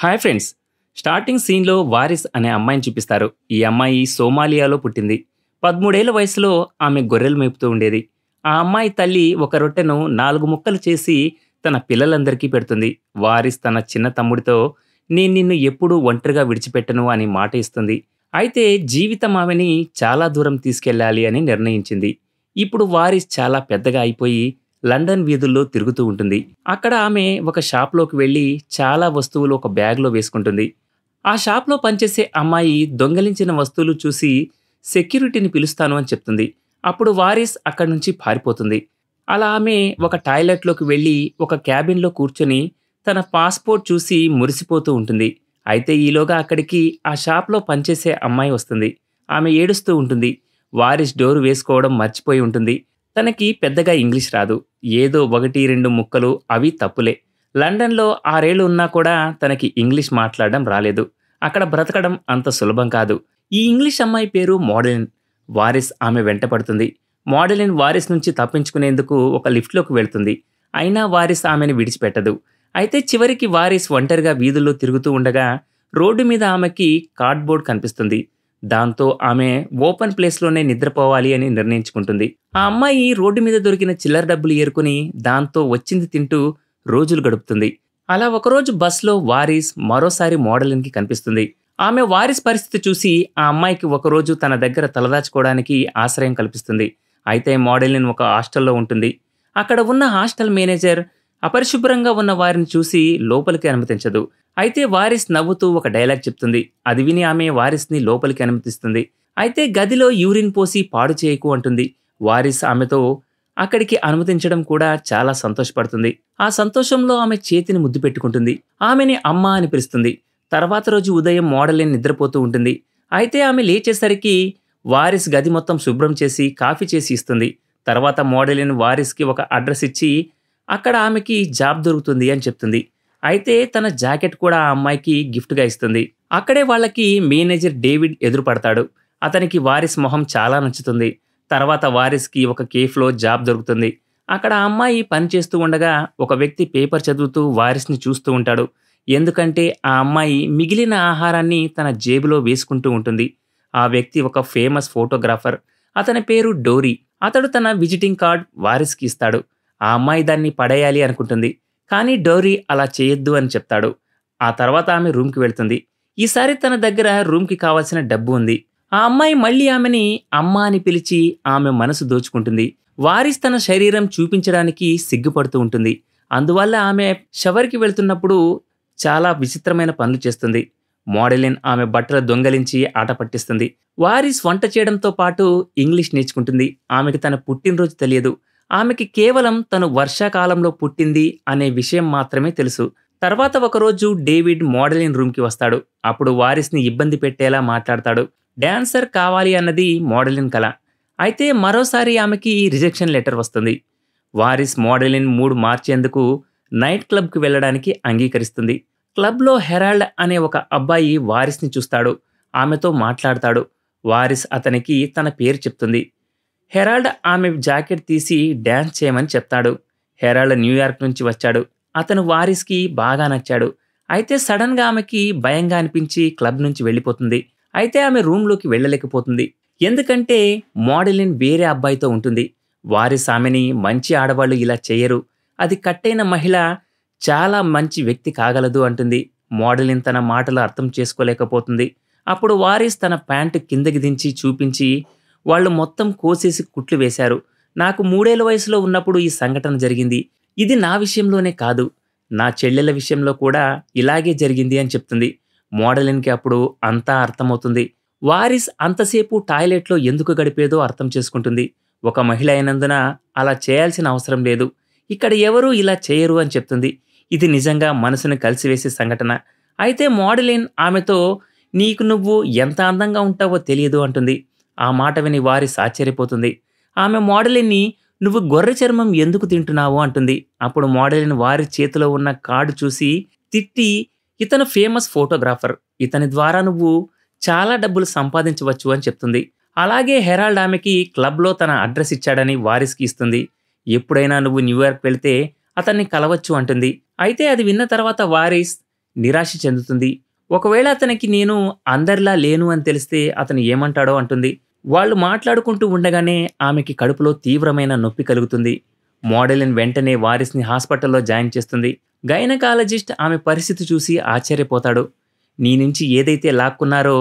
Hi friends. Starting సీన్‌లో warriors అనే అమ్మాయిని చూపిస్తారు. ఈ అమ్మాయి సోమాలియాలో పుట్టింది. 13 ఏళ్ల వయసులో ఆమె గొర్రెలు మేపుతూ ఉండేది. ఆ అమ్మాయి తల్లి ఒక రొట్టెను 4 ముక్కలు చేసి తన పిల్లలందరికీ పెడుతుంది. వారిస్ తన చిన్న తమ్ముడితో నేను నిన్ను ఎప్పుడూ ఒంటరిగా విడిచిపెట్టను అని మాట ఇస్తుంది. అయితే జీవితం ఆమెని చాలా దూరం తీసుకెళ్ళాలి అని నిర్ణయించింది. ఇప్పుడు వారిస్ చాలా పెద్దగా అయిపోయి లండన్ వీధుల్లో తిరుగుతూ ఉంటుంది. అక్కడ ఆమె ఒక షాప్‌లోకి వెళ్లి చాలా వస్తువులు ఒక బ్యాగ్‌లో వేసుకుంటుంది. ఆ షాప్‌లో పనిచేసే అమ్మాయి దొంగిలించిన వస్తువులు చూసి సెక్యూరిటీని పిలుస్తాను అని చెప్తుంది. అప్పుడు వారిస్ అక్కడి నుంచి పారిపోతుంది. అలా ఆమె ఒక టాయిలెట్‌లోకి వెళ్లి ఒక క్యాబిన్‌లో కూర్చొని తన పాస్‌పోర్ట్ చూసి మురిసిపోతూ ఉంటుంది. అయితే ఈలోగా అక్కడికి ఆ షాప్‌లో పనిచేసే అమ్మాయి వస్తుంది. ఆమె ఏడుస్తూ ఉంటుంది. వారిస్ డోర్ వేసుకోవడం మర్చిపోయి ఉంటుంది. తనకి పెద్దగా ఇంగ్లీష్ రాదు. ఏదో 1, 2 ముక్కలు అవి తప్పులే. లండన్‌లో 6 ఏళ్లు ఉన్నా కూడా తనకి ఇంగ్లీష్ మాట్లాడడం రాలేదు. అక్కడ బ్రతకడం అంత సులభం కాదు. ఈ ఇంగ్లీష్ అమ్మాయి పేరు మోడలిన్. వారిస్ ఆమె వెంట పడుతుంది. మోడలిన్ వారిస్ నుంచి తప్పించుకునేందుకు ఒక లిఫ్ట్‌లోకి వెళ్తుంది. అయినా వారిస్ ఆమెను విడిచిపెట్టదు. అయితే చివరికి వారిస్ ఒంటరిగా వీధుల్లో తిరుగుతూ ఉండగా రోడ్డు మీద ఆమెకి కార్డ్‌బోర్డ్ కనిపిస్తుంది. దాంతో ఆమె ఓపెన్ ప్లేస్‌లోనే నిద్రపోవాలి అని నిర్ణయించుకుంటుంది. ఆ అమ్మాయి రోడ్డు మీద దొరికిన చిల్లర డబ్బులు ఏరుకుని దాంతో వచ్చింది తింటూ రోజులు గడుపుతుంది. అలా ఒకరోజు బస్‌లో వారిస్ మరోసారి మోడలిన్‌కి కనిపిస్తుంది. ఆమె వారిస్ పరిస్థితి చూసి ఆ అమ్మాయికి ఒకరోజు తన దగ్గర తలదాచుకోవడానికి ఆశ్రయం కల్పిస్తుంది. అయితే మోడలిన్ ఒక హాస్టల్‌లో ఉంటుంది. అక్కడ ఉన్న హాస్టల్ మేనేజర్ అపరిశుభ్రంగా ఉన్న వారిని చూసి లోపలికి అనుమతించదు. అయితే వారిస్ నవ్వుతూ ఒక డైలాగ్ చెప్తుంది. అది విని ఆమె వారిస్‌ని లోపలికి అనుమతిస్తుంది. అయితే గదిలో యూరిన్ పోసి పాడు చేయకు అంటుంది. వారిస్ ఆమెతో అక్కడికి అనుమతించడం కూడా చాలా సంతోషపడుతుంది. ఆ సంతోషంలో ఆమె చేతిని ముద్దు పెట్టుకుంటుంది. ఆమెని అమ్మ అని పిలుస్తుంది. తర్వాత రోజు ఉదయం మోడలిన్ నిద్రపోతూ ఉంటుంది. అయితే ఆమె లేచేసరికి వారిస్ గది మొత్తం శుభ్రం చేసి కాఫీ చేసి ఇస్తుంది. తర్వాత మోడలిన్ వారిస్‌కి ఒక అడ్రస్ ఇచ్చి అక్కడ ఆమెకి జాబ్ దొరుకుతుంది అని చెప్తుంది. అయితే తన జాకెట్ కూడా ఆ అమ్మాయికి గిఫ్ట్‌గా ఇస్తుంది. అక్కడే వాళ్ళకి మేనేజర్ డేవిడ్ ఎదురుపడతాడు. అతనికి వారిస్ మొహం చాలా నచ్చుతుంది. తర్వాత వారిస్‌కి ఒక కేఫ్‌లో జాబ్ దొరుకుతుంది. అక్కడ ఆ అమ్మాయి పని చేస్తూ ఉండగా ఒక వ్యక్తి పేపర్ చదువుతూ వారిస్‌ని చూస్తూ ఉంటాడు. ఎందుకంటే ఆ అమ్మాయి మిగిలిన ఆహారాన్ని తన జేబులో వేసుకుంటూ ఉంటుంది. ఆ వ్యక్తి ఒక ఫేమస్ ఫోటోగ్రాఫర్. అతని పేరు డోరీ. అతడు తన విజిటింగ్ కార్డ్ వారిస్‌కి ఇస్తాడు. ఆ అమ్మాయి దాన్ని పడేయాలి అనుకుంటుంది. కానీ డోరీ అలా చేయొద్దు అని చెప్తాడు. ఆ తర్వాత ఆమె రూమ్‌కి వెళ్తుంది. ఈసారి తన దగ్గర రూమ్‌కి కావాల్సిన డబ్బు ఉంది. ఆ అమ్మాయి మళ్ళీ ఆమెని అమ్మ అని పిలిచి ఆమె మనసు దోచుకుంటుంది. వారిస్ తన శరీరం చూపించడానికి సిగ్గుపడుతూ ఉంటుంది. అందువల్ల ఆమె షవర్‌కి వెళ్తున్నప్పుడు చాలా విచిత్రమైన పనులు చేస్తుంది. మోడలిన్ ఆమె బట్టలు దొంగలించి ఆట పట్టిస్తుంది. వారిస్ వంట చేయడంతో పాటు ఇంగ్లీష్ నేర్చుకుంటుంది. ఆమెకి తన పుట్టినరోజు తెలియదు. ఆమెకి కేవలం తను వర్షాకాలంలో పుట్టింది అనే విషయం మాత్రమే తెలుసు. తర్వాత ఒకరోజు డేవిడ్ మోడలిన్ రూమ్‌కి వస్తాడు. అప్పుడు వారిస్‌ని ఇబ్బంది పెట్టేలా మాట్లాడతాడు. డాన్సర్ కావాలి అన్నది మోడలిన్ కల. అయితే మరోసారి ఆమెకి రిజెక్షన్ లెటర్ వస్తుంది. వారిస్ మోడలిన్ మూడ్ మార్చేందుకు నైట్ క్లబ్‌కి వెళ్ళడానికి అంగీకరిస్తుంది. క్లబ్‌లో హెరాల్డ్ అనే ఒక అబ్బాయి వారిస్‌ని చూస్తాడు. ఆమెతో మాట్లాడతాడు. వారిస్ అతనికి తన పేరు చెప్తుంది. హెరాల్డ్ ఆమె జాకెట్ తీసి డాన్స్ చేయమని చెప్తాడు. హెరాల్డ్ న్యూయార్క్ నుంచి వచ్చాడు. అతను వారిస్‌కి బాగా నచ్చాడు. అయితే సడన్‌గా ఆమెకి భయంగా అనిపించి క్లబ్ నుంచి వెళ్ళిపోతుంది. అయితే ఆమె రూమ్‌లోకి వెళ్ళలేకపోతుంది. ఎందుకంటే మోడలిన్ వేరే అబ్బాయితో ఉంటుంది. వారిస్ ఆమెని మంచి ఆడవాళ్ళు ఇలా చేయరు. అది కట్టైన మహిళ చాలా మంచి వ్యక్తి కాగలదు అంటుంది. మోడలిన్ తన మాటలు అర్థం చేసుకోలేకపోతుంది. అప్పుడు వారిస్ తన ప్యాంటు కిందకి దించి చూపించి వాళ్ళు మొత్తం కోసేసి కుట్లు వేశారు. నాకు 3 ఏళ్ల వయసులో ఉన్నప్పుడు ఈ సంఘటన జరిగింది. ఇది నా విషయంలోనే కాదు, నా చెల్లెల విషయంలో కూడా ఇలాగే జరిగింది అని చెప్తుంది. మోడలిన్‌కి అప్పుడు అంతా అర్థమవుతుంది. వారిస్ అంతసేపు టాయిలెట్‌లో ఎందుకు గడిపేదో అర్థం చేసుకుంటుంది. ఒక మహిళ అయినందున అలా చేయాల్సిన అవసరం లేదు. ఇక్కడ ఎవరూ ఇలా చేయరు అని చెప్తుంది. ఇది నిజంగా మనసును కలిసివేసే సంఘటన. అయితే మోడలిన్ ఆమెతో నీకు నువ్వు ఎంత అందంగా ఉంటావో తెలియదు అంటుంది. ఆ మాట విని వారిస్ ఆశ్చర్యపోతుంది. ఆమె మోడలిన్ని నువ్వు గొర్రె చర్మం ఎందుకు తింటున్నావు అంటుంది. అప్పుడు మోడలిన్ వారి చేతిలో ఉన్న కార్డు చూసి తిట్టి ఇతను ఫేమస్ ఫోటోగ్రాఫర్. ఇతని ద్వారా నువ్వు చాలా డబ్బులు సంపాదించవచ్చు అని చెప్తుంది. అలాగే హెరాల్డ్ ఆమెకి క్లబ్‌లో తన అడ్రస్ ఇచ్చాడని వారిస్‌కి ఇస్తుంది. ఎప్పుడైనా నువ్వు న్యూయార్క్ వెళ్తే అతన్ని కలవచ్చు అంటుంది. అయితే అది విన్న తర్వాత వారిస్ నిరాశ చెందుతుంది. ఒకవేళ అతనికి నేను అందరిలా లేను అని తెలిస్తే అతను ఏమంటాడో అంటుంది. వాళ్ళు మాట్లాడుకుంటూ ఉండగానే ఆమెకి కడుపులో తీవ్రమైన నొప్పి కలుగుతుంది. మోడలిన్ వెంటనే వారిస్ని హాస్పిటల్లో జాయిన్ చేస్తుంది. గైనకాలజిస్ట్ ఆమె పరిస్థితి చూసి ఆశ్చర్యపోతాడు. నీ నుంచి ఏదైతే లాక్కున్నారో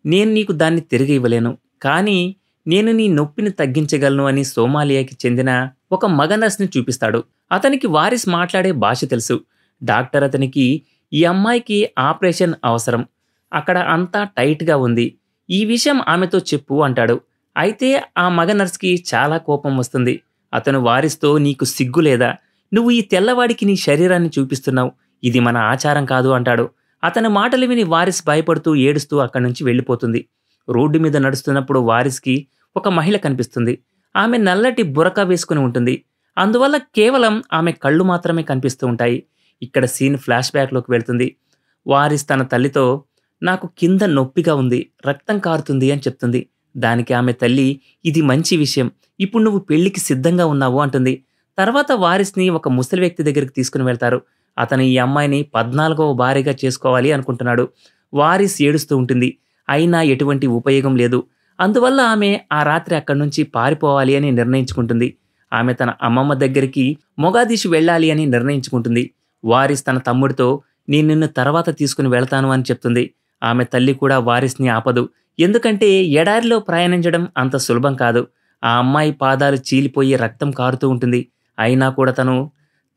నేను నీకు దాన్ని తిరిగి ఇవ్వలేను, కానీ నేను నీ నొప్పిని తగ్గించగలను అని సోమాలియాకి చెందిన ఒక మగ నర్స్ని చూపిస్తాడు. అతనికి వారిస్ మాట్లాడే భాష తెలుసు. డాక్టర్ అతనికి ఈ అమ్మాయికి ఆపరేషన్ అవసరం, అక్కడ అంతా టైట్గా ఉంది, ఈ విషయం ఆమెతో చెప్పు అంటాడు. అయితే ఆ మగ నర్స్కి చాలా కోపం వస్తుంది. అతను వారిస్తో నీకు సిగ్గు లేదా, నువ్వు ఈ తెల్లవాడికి నీ శరీరాన్ని చూపిస్తున్నావు, ఇది మన ఆచారం కాదు అంటాడు. అతని మాటలు విని వారిస్ భయపడుతూ ఏడుస్తూ అక్కడి నుంచి వెళ్ళిపోతుంది. రోడ్డు మీద నడుస్తున్నప్పుడు వారిస్కి ఒక మహిళ కనిపిస్తుంది. ఆమె నల్లటి బురకా వేసుకుని ఉంటుంది. అందువల్ల కేవలం ఆమె కళ్ళు మాత్రమే కనిపిస్తూ ఉంటాయి. ఇక్కడ సీన్ ఫ్లాష్ బ్యాక్లోకి వెళ్తుంది. వారిస్ తన తల్లితో నాకు కింద నొప్పిగా ఉంది, రక్తం కారుతుంది అని చెప్తుంది. దానికి ఆమె తల్లి ఇది మంచి విషయం, ఇప్పుడు నువ్వు పెళ్లికి సిద్ధంగా ఉన్నావు అంటుంది. తర్వాత వారిస్ని ఒక ముసలి వ్యక్తి దగ్గరికి తీసుకుని వెళ్తారు. అతను ఈ అమ్మాయిని 14వ భార్యగా చేసుకోవాలి అనుకుంటున్నాడు. వారిస్ ఏడుస్తూ ఉంటుంది. అయినా ఎటువంటి ఉపయోగం లేదు. అందువల్ల ఆమె ఆ రాత్రి అక్కడి నుంచి పారిపోవాలి అని నిర్ణయించుకుంటుంది. ఆమె తన అమ్మమ్మ దగ్గరికి మొగాదిషు వెళ్ళాలి అని నిర్ణయించుకుంటుంది. వారిస్ తన తమ్ముడితో నేను నిన్ను తర్వాత తీసుకుని వెళ్తాను అని చెప్తుంది. ఆమె తల్లి కూడా వారిస్ని ఆపదు. ఎందుకంటే ఎడారిలో ప్రయాణించడం అంత సులభం కాదు. ఆ అమ్మాయి పాదాలు చీలిపోయి రక్తం కారుతూ ఉంటుంది. అయినా కూడా తను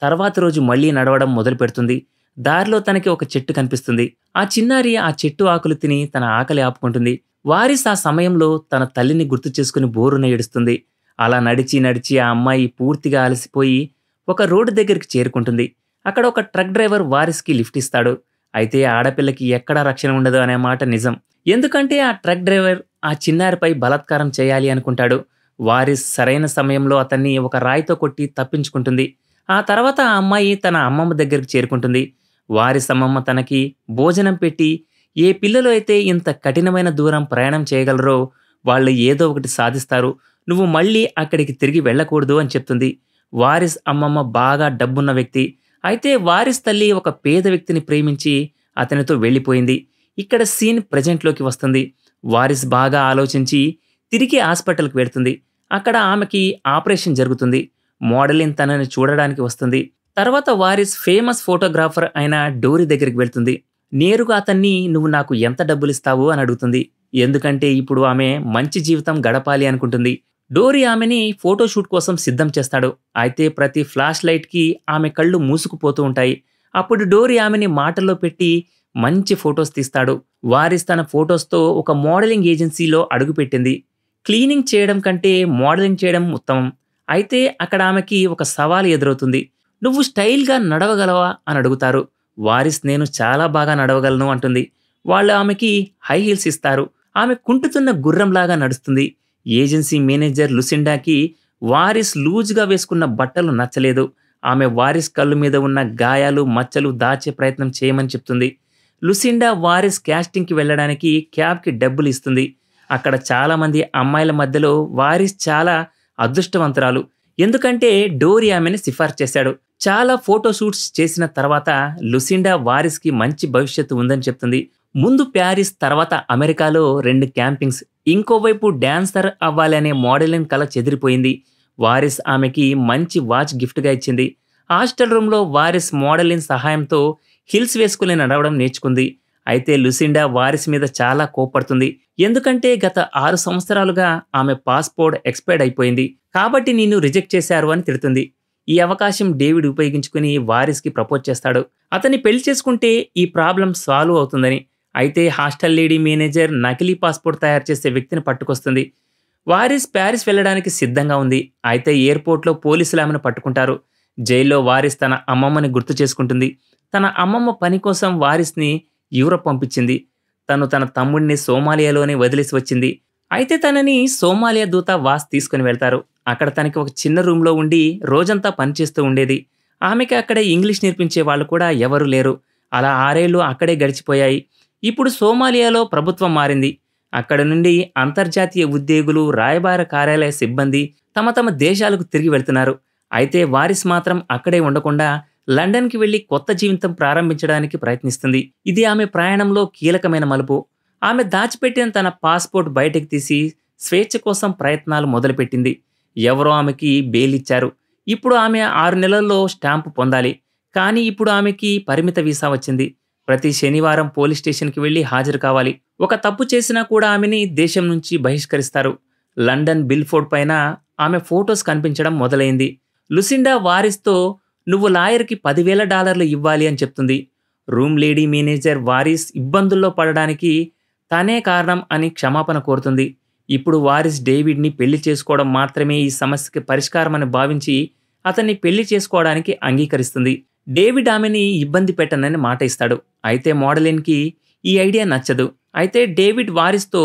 తర్వాత రోజు మళ్లీ నడవడం మొదలు పెడుతుంది. దారిలో తనకి ఒక చెట్టు కనిపిస్తుంది. ఆ చిన్నారి ఆ చెట్టు ఆకులు తిని తన ఆకలి ఆపుకుంటుంది. వారిస్ ఆ సమయంలో తన తల్లిని గుర్తు చేసుకుని బోరున ఏడుస్తుంది. అలా నడిచి నడిచి ఆ అమ్మాయి పూర్తిగా అలసిపోయి ఒక రోడ్డు దగ్గరికి చేరుకుంటుంది. అక్కడ ఒక ట్రక్ డ్రైవర్ వారిస్కి లిఫ్ట్ ఇస్తాడు. అయితే ఆడపిల్లకి ఎక్కడా రక్షణ ఉండదు అనే మాట నిజం. ఎందుకంటే ఆ ట్రక్ డ్రైవర్ ఆ చిన్నారిపై బలాత్కారం చేయాలి అనుకుంటాడు. వారిస్ సరైన సమయంలో అతన్ని ఒక రాయితో కొట్టి తప్పించుకుంటుంది. ఆ తర్వాత ఆ అమ్మాయి తన అమ్మమ్మ దగ్గరికి చేరుకుంటుంది. వారిస్ అమ్మమ్మ తనకి భోజనం పెట్టి ఏ పిల్లలు అయితే ఇంత కఠినమైన దూరం ప్రయాణం చేయగలరో వాళ్ళు ఏదో ఒకటి సాధిస్తారు, నువ్వు మళ్ళీ అక్కడికి తిరిగి వెళ్ళకూడదు అని చెప్తుంది. వారిస్ అమ్మమ్మ బాగా డబ్బున్న వ్యక్తి. అయితే వారిస్ తల్లి ఒక పేద వ్యక్తిని ప్రేమించి అతనితో వెళ్ళిపోయింది. ఇక్కడ సీన్ ప్రెజెంట్లోకి వస్తుంది. వారిస్ బాగా ఆలోచించి తిరిగి హాస్పిటల్కి వెళ్తుంది. అక్కడ ఆమెకి ఆపరేషన్ జరుగుతుంది. మోడలిన్ తనని చూడడానికి వస్తుంది. తర్వాత వారిస్ ఫేమస్ ఫోటోగ్రాఫర్ అయిన డోరీ దగ్గరికి వెళ్తుంది. నేరుగా అతన్ని నువ్వు నాకు ఎంత డబ్బులు ఇస్తావు అని అడుగుతుంది. ఎందుకంటే ఇప్పుడు ఆమె మంచి జీవితం గడపాలి అనుకుంటుంది. డోరీ ఆమెని ఫోటోషూట్ కోసం సిద్ధం చేస్తాడు. అయితే ప్రతి ఫ్లాష్ లైట్కి ఆమె కళ్ళు మూసుకుపోతూ ఉంటాయి. అప్పుడు డోరీ ఆమెని మాటల్లో పెట్టి మంచి ఫొటోస్ తీస్తాడు. వారిస్ తన ఫొటోస్తో ఒక మోడలింగ్ ఏజెన్సీలో అడుగుపెట్టింది. క్లీనింగ్ చేయడం కంటే మోడలింగ్ చేయడం ఉత్తమం. అయితే అక్కడ ఆమెకి ఒక సవాల్ ఎదురవుతుంది. నువ్వు స్టైల్గా నడవగలవా అని అడుగుతారు. వారిస్ నేను చాలా బాగా నడవగలను అంటుంది. వాళ్ళు ఆమెకి హై హీల్స్ ఇస్తారు. ఆమె కుంటుతున్న గుర్రంలాగా నడుస్తుంది. ఏజెన్సీ మేనేజర్ లుసిండాకి వారిస్ లూజ్గా వేసుకున్న బట్టలు నచ్చలేదు. ఆమె వారిస్ కళ్ళు మీద ఉన్న గాయాలు మచ్చలు దాచే ప్రయత్నం చేయమని చెప్తుంది. లుసిండా వారిస్ క్యాస్టింగ్కి వెళ్ళడానికి క్యాబ్కి డబ్బులు ఇస్తుంది. అక్కడ చాలామంది అమ్మాయిల మధ్యలో వారిస్ చాలా అదృష్టవంతురాలు. ఎందుకంటే డోరీ ఆమెని సిఫార్సు చేశాడు. చాలా ఫోటోషూట్స్ చేసిన తర్వాత లుసిండా వారిస్కి మంచి భవిష్యత్తు ఉందని చెప్తుంది. ముందు ప్యారిస్, తర్వాత అమెరికాలో 2 క్యాంపింగ్స్, ఇంకోవైపు డాన్సర్ అవ్వాలనే మోడలింగ్ కల చెదిరిపోయింది. వారిస్ ఆమెకి మంచి వాచ్ గిఫ్ట్గా ఇచ్చింది. హాస్టల్ రూమ్లో వారిస్ మోడలింగ్ సహాయంతో హిల్స్ వేసుకుని నడవడం నేర్చుకుంది. అయితే లుసిండా వారిస్ మీద చాలా కోపడుతుంది. ఎందుకంటే గత 6 సంవత్సరాలుగా ఆమె పాస్పోర్ట్ ఎక్స్పైర్డ్ అయిపోయింది, కాబట్టి నిన్ను రిజెక్ట్ చేశారు అని తిడుతుంది. ఈ అవకాశం డేవిడ్ ఉపయోగించుకుని వారిస్కి ప్రపోజ్ చేస్తాడు. అతన్ని పెళ్లి చేసుకుంటే ఈ ప్రాబ్లం సాల్వ్ అవుతుందని. అయితే హాస్టల్ లేడీ మేనేజర్ నకిలీ పాస్పోర్ట్ తయారు చేసే వ్యక్తిని పట్టుకొస్తుంది. వారిస్ ప్యారిస్ వెళ్ళడానికి సిద్ధంగా ఉంది. అయితే ఎయిర్పోర్ట్లో పోలీసులు ఆమెను పట్టుకుంటారు. జైల్లో వారిస్ తన అమ్మమ్మని గుర్తు చేసుకుంటుంది. తన అమ్మమ్మ పని కోసం వారిస్ని యూరప్ పంపించింది. తను తన తమ్ముడిని సోమాలియాలోనే వదిలేసి వచ్చింది. అయితే తనని సోమాలియా దూత వాస్ తీసుకుని వెళ్తారు. అక్కడ తనకి ఒక చిన్న రూమ్లో ఉండి రోజంతా పనిచేస్తూ ఉండేది. ఆమెకి అక్కడ ఇంగ్లీష్ నేర్పించే వాళ్ళు కూడా ఎవరూ లేరు. అలా 6 ఏళ్ళు అక్కడే గడిచిపోయాయి. ఇప్పుడు సోమాలియాలో ప్రభుత్వం మారింది. అక్కడ నుండి అంతర్జాతీయ ఉద్యోగులు, రాయబార కార్యాలయ సిబ్బంది తమ తమ దేశాలకు తిరిగి వెళ్తున్నారు. అయితే వారిస్ మాత్రం అక్కడే ఉండకుండా లండన్కి వెళ్లి కొత్త జీవితం ప్రారంభించడానికి ప్రయత్నిస్తుంది. ఇది ఆమె ప్రయాణంలో కీలకమైన మలుపు. ఆమె దాచిపెట్టిన తన పాస్‌పోర్ట్ బయటకు తీసి స్వేచ్ఛ కోసం ప్రయత్నాలు మొదలుపెట్టింది. ఎవరో ఆమెకి బెయిల్ ఇచ్చారు. ఇప్పుడు ఆమె 6 నెలల్లో స్టాంపు పొందాలి. కానీ ఇప్పుడు ఆమెకి పరిమిత వీసా వచ్చింది. ప్రతి శనివారం పోలీస్ స్టేషన్‌కి వెళ్లి హాజరు కావాలి. ఒక తప్పు చేసినా కూడా ఆమెని దేశం నుంచి బహిష్కరిస్తారు. లండన్ బిల్‌ఫోర్డ్ పైన ఆమె ఫోటోస్ కనిపించడం మొదలైంది. లుసిండా వారిస్‌తో "నువ్వు లాయర్‌కి $10,000 ఇవ్వాలి" అని చెప్తుంది. రూమ్ లేడీ మేనేజర్ వారిస్ ఇబ్బందుల్లో పడడానికి తానే కారణం అని క్షమాపణ కోరుతుంది. ఇప్పుడు వారిస్ డేవిడ్‌ని పెళ్లి చేసుకోవడం మాత్రమే ఈ సమస్యకి పరిష్కారమని భావించి అతన్ని పెళ్లి చేసుకోవడానికి అంగీకరిస్తుంది. డేవిడ్ ఆమెని ఇబ్బంది పెట్టనని మాట ఇస్తాడు. అయితే మోడలిన్‌కి ఈ ఐడియా నచ్చదు. అయితే డేవిడ్ వారిస్‌తో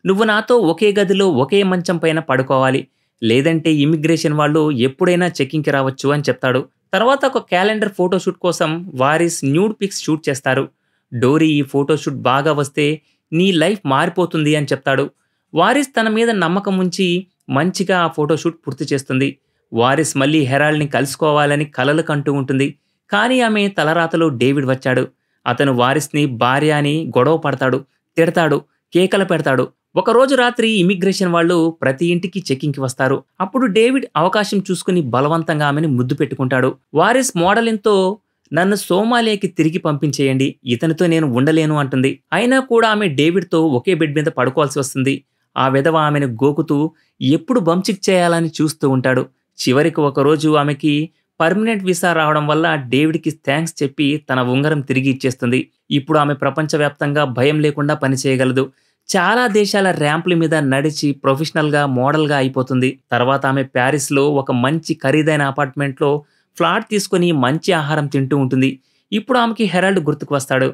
"నువ్వు నాతో ఒకే గదిలో ఒకే మంచం పైన పడుకోవాలి. లేదంటే ఇమ్మిగ్రేషన్ వాళ్ళు ఎప్పుడైనా చెకింగ్‌కి రావచ్చు" అని చెప్తాడు. తర్వాత ఒక క్యాలెండర్ ఫోటోషూట్ కోసం వారిస్ న్యూడ్ పిక్స్ షూట్ చేస్తారు. డోరీ ఈ ఫోటోషూట్ బాగా వస్తే నీ లైఫ్ మారిపోతుంది అని చెప్తాడు. వారిస్ తన మీద నమ్మకం ఉంచి మంచిగా ఆ ఫోటోషూట్ పూర్తి చేస్తుంది. వారిస్ మళ్ళీ హెరాల్డ్‌ని కలుసుకోవాలని కలలు కంటూ ఉంటుంది. కానీ ఆమె తలరాతలో డేవిడ్ వచ్చాడు. అతను వారిస్‌ని భార్య అని గొడవ పడతాడు, తిడతాడు, కేకలు పెడతాడు. ఒకరోజు రాత్రి ఇమిగ్రేషన్ వాళ్ళు ప్రతి ఇంటికి చెకింగ్‌కి వస్తారు. అప్పుడు డేవిడ్ అవకాశం చూసుకుని బలవంతంగా ఆమెని ముద్దు పెట్టుకుంటాడు. వారిస్ మోడలిన్‌తో "నన్ను సోమాలియాకి తిరిగి పంపించేయండి, ఇతనితో నేను ఉండలేను" అంటుంది. అయినా కూడా ఆమె డేవిడ్‌తో ఒకే బెడ్ మీద పడుకోవాల్సి వస్తుంది. ఆ విధవ ఆమెను గోకుతూ ఎప్పుడు బంచిక్ చేయాలని చూస్తూ ఉంటాడు. చివరికి ఒకరోజు ఆమెకి పర్మనెంట్ వీసా రావడం వల్ల డేవిడ్‌కి థాంక్స్ చెప్పి తన ఉంగరం తిరిగి ఇచ్చేస్తుంది. ఇప్పుడు ఆమె ప్రపంచవ్యాప్తంగా భయం లేకుండా పనిచేయగలదు. చాలా దేశాల ర్యాంపుల మీద నడిచి ప్రొఫెషనల్‌గా, మోడల్‌గా అయిపోతుంది. తర్వాత ఆమె ప్యారిస్‌లో ఒక మంచి ఖరీదైన అపార్ట్మెంట్‌లో ఫ్లాట్ తీసుకొని మంచి ఆహారం తింటూ ఉంటుంది. ఇప్పుడు ఆమెకి హెరాల్డ్ గుర్తుకు వస్తాడు.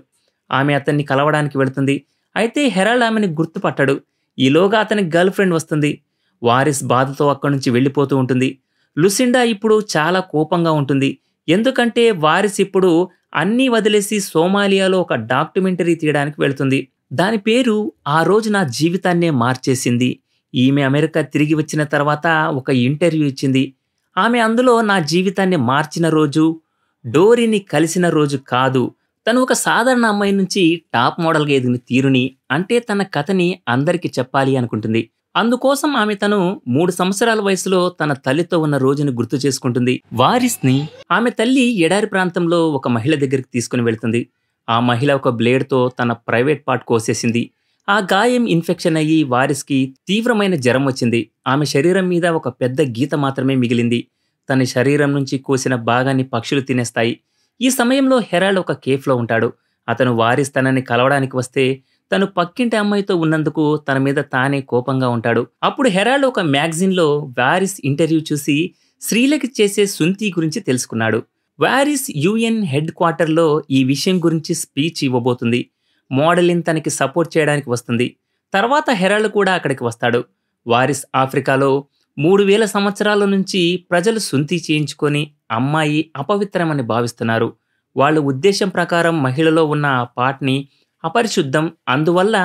ఆమె అతన్ని కలవడానికి వెళుతుంది. అయితే హెరాల్డ్ ఆమెని గుర్తుపట్టడు. ఈలోగా అతనికి గర్ల్ ఫ్రెండ్ వస్తుంది. వారిస్ బాధతో అక్కడి నుంచి వెళ్ళిపోతూ ఉంటుంది. లుసిండా ఇప్పుడు చాలా కోపంగా ఉంటుంది. ఎందుకంటే వారిస్ ఇప్పుడు అన్నీ వదిలేసి సోమాలియాలో ఒక డాక్యుమెంటరీ తీయడానికి వెళుతుంది. దాని పేరు "ఆ రోజు నా జీవితాన్నే మార్చేసింది". ఈమె అమెరికా తిరిగి వచ్చిన తర్వాత ఒక ఇంటర్వ్యూ ఇచ్చింది. ఆమె అందులో "నా జీవితాన్ని మార్చిన రోజు, డోరీని కలిసిన రోజు కాదు. తను ఒక సాధారణ అమ్మాయి నుంచి టాప్ మోడల్‌గా ఎదిగిన తీరుని, అంటే తన కథని అందరికీ చెప్పాలి" అనుకుంటుంది. అందుకోసం ఆమె తను 3 సంవత్సరాల వయసులో తన తల్లితో ఉన్న రోజుని గుర్తు చేసుకుంటుంది. వారిస్‌ని ఆమె తల్లి ఎడారి ప్రాంతంలో ఒక మహిళ దగ్గరికి తీసుకుని వెళ్తుంది. ఆ మహిళ ఒక బ్లేడ్‌తో తన ప్రైవేట్ పార్ట్ కోసేసింది. ఆ గాయం ఇన్ఫెక్షన్ అయ్యి వారిస్‌కి తీవ్రమైన జ్వరం వచ్చింది. ఆమె శరీరం మీద ఒక పెద్ద గీత మాత్రమే మిగిలింది. తన శరీరం నుంచి కోసిన భాగాన్ని పక్షులు తినేస్తాయి. ఈ సమయంలో హెరాల్డ్ ఒక కేఫ్‌లో ఉంటాడు. అతను వారిస్ తనని కలవడానికి వస్తే తను పక్కింటి అమ్మాయితో ఉన్నందుకు తన మీద తానే కోపంగా ఉంటాడు. అప్పుడు హెరాల్డ్ ఒక మ్యాగజైన్‌లో వారిస్ ఇంటర్వ్యూ చూసి స్త్రీలకి చేసే సున్తి గురించి తెలుసుకున్నాడు. వారిస్ యూఎన్ హెడ్ క్వార్టర్‌లో ఈ విషయం గురించి స్పీచ్ ఇవ్వబోతుంది. మోడలిన్ తనకి సపోర్ట్ చేయడానికి వస్తుంది. తర్వాత హెరాల్డ్ కూడా అక్కడికి వస్తాడు. వారిస్ ఆఫ్రికాలో 3000 సంవత్సరాల నుంచి ప్రజలు సున్తి చేయించుకొని అమ్మాయి అపవిత్రమని భావిస్తున్నారు. వాళ్ళ ఉద్దేశం ప్రకారం మహిళలో ఉన్న ఆ పార్ట్‌ని అపరిశుద్ధం, అందువల్ల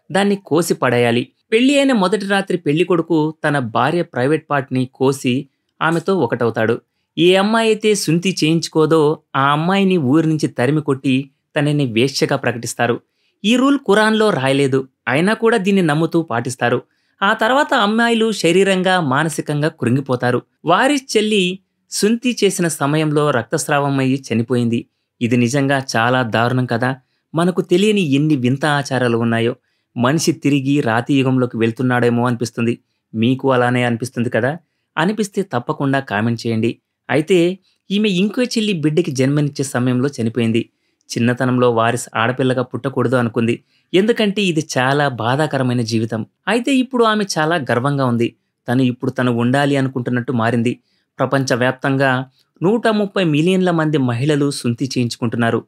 దాన్ని కోసి పడేయాలి. పెళ్లి అయిన మొదటి రాత్రి పెళ్లికొడుకు తన భార్య ప్రైవేట్ పార్ట్‌ని కోసి ఆమెతో ఒకటవుతాడు. ఏ అమ్మాయి అయితే సున్తి చేయించుకోదో ఆ అమ్మాయిని ఊరి నుంచి తరిమి కొట్టి తనని వేశ్యగా ప్రకటిస్తారు. ఈ రూల్ ఖురాన్‌లో రాయలేదు. అయినా కూడా దీన్ని నమ్ముతూ పాటిస్తారు. ఆ తర్వాత అమ్మాయిలు శరీరంగా, మానసికంగా కృంగిపోతారు. వారిస్ చెల్లి సున్తి చేసిన సమయంలో రక్తస్రావం అయ్యి చనిపోయింది. ఇది నిజంగా చాలా దారుణం కదా. మనకు తెలియని ఎన్ని వింత ఆచారాలు ఉన్నాయో. మనిషి తిరిగి రాతి యుగంలోకి వెళ్తున్నాడేమో అనిపిస్తుంది. మీకు అలానే అనిపిస్తుంది కదా? అనిపిస్తే తప్పకుండా కామెంట్ చేయండి. అయితే ఈమె ఇంకో చెల్లి బిడ్డకి జన్మనిచ్చే సమయంలో చనిపోయింది. చిన్నతనంలో వారిస్ ఆడపిల్లగా పుట్టకూడదు అనుకుంది. ఎందుకంటే ఇది చాలా బాధాకరమైన జీవితం. అయితే ఇప్పుడు ఆమె చాలా గర్వంగా ఉంది. తను ఉండాలి అనుకుంటున్నట్టు మారింది. ప్రపంచవ్యాప్తంగా 130 మిలియన్ల మంది మహిళలు సున్తి చేయించుకుంటున్నారు.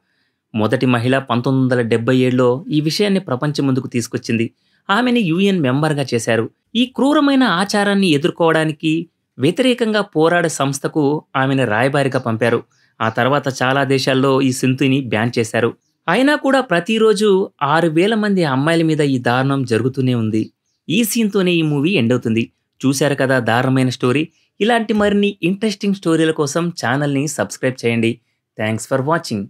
మొదటి మహిళ 1977లో ఈ విషయాన్ని ప్రపంచం ముందుకు తీసుకొచ్చింది. ఆమెని యూఎన్ మెంబర్గా చేశారు. ఈ క్రూరమైన ఆచారాన్ని ఎదుర్కోవడానికి వ్యతిరేకంగా పోరాడే సంస్థకు ఆమెను రాయబారిగా పంపారు. ఆ తర్వాత చాలా దేశాల్లో ఈ సున్తిని బ్యాన్ చేశారు. అయినా కూడా ప్రతిరోజు 6000 మంది అమ్మాయిల మీద ఈ దారుణం జరుగుతూనే ఉంది. ఈ సీన్తోనే ఈ మూవీ ఎండ్ అవుతుంది. చూశారు కదా దారుణమైన స్టోరీ. ఇలాంటి మరిన్ని ఇంట్రెస్టింగ్ స్టోరీల కోసం ఛానల్ని సబ్స్క్రైబ్ చేయండి. Thanks for watching.